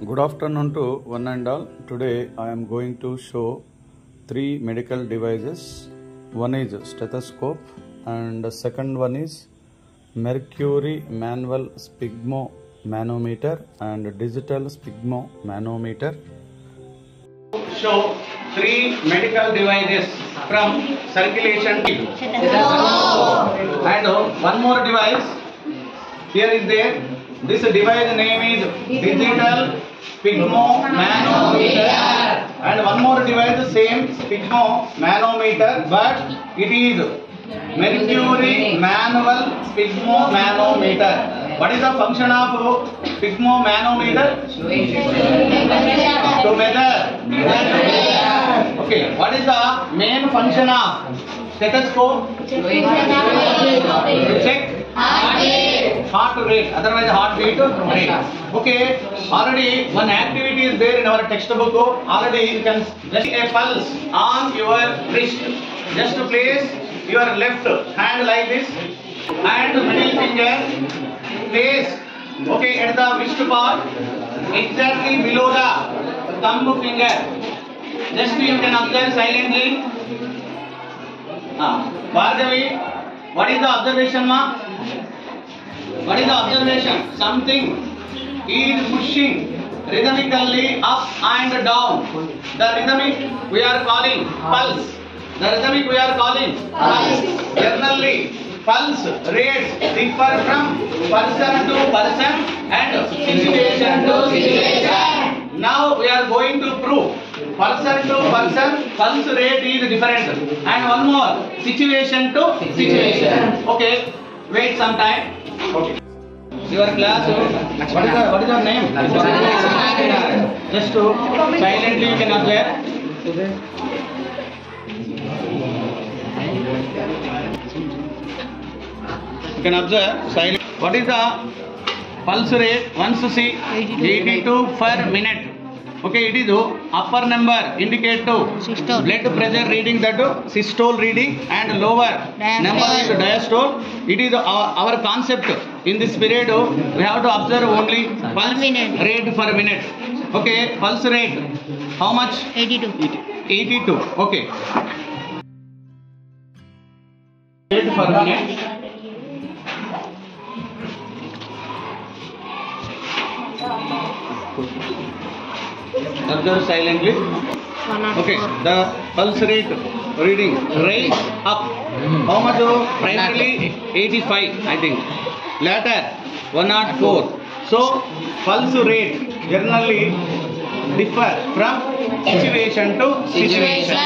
Good afternoon to one and all. Today I am going to show three medical devices. One is stethoscope and the second one is mercury manual sphygmomanometer and digital sphygmomanometer. Show three medical devices from circulation and one more device here is there. This device name is digital sphygmomanometer and one more device same sphygmomanometer, but it is mercury manual sphygmomanometer. What is the function of sphygmomanometer? To measure. Okay. What is the main function of stethoscope? To check heart rate, otherwise heartbeat rate. Okay. Already one activity is there in our textbook. Already you can just a pulse on your wrist. Just to place your left hand like this and middle finger place. Okay, at the wrist part, exactly below the thumb finger. Just you can observe silently. Bhargavi, what is the observation, ma? What is the observation? Something is pushing rhythmically up and down. The rhythmic we are calling pulse. The rhythmic we are calling pulse. Generally, pulse rates differ from person to person and situation to situation. Now we are going to prove person to person pulse rate is different, and one more situation to situation. Okay, wait some time. Okay. Your class, what is your name? Just to silently you can observe. You can observe silent. What is the pulse rate? Once see 82 per minute. Okay, it is upper number indicate to systole. Blood pressure reading, that systole reading, and lower number is diastole. It is our concept in this period. We have to observe only pulse rate per minute. Okay, pulse rate how much? 82. 82. Okay. Rate per minute. Observe silently. Okay, the pulse rate reading rise up. How much? Primarily 85, I think. Later 104. So pulse rate generally differ from situation to situation.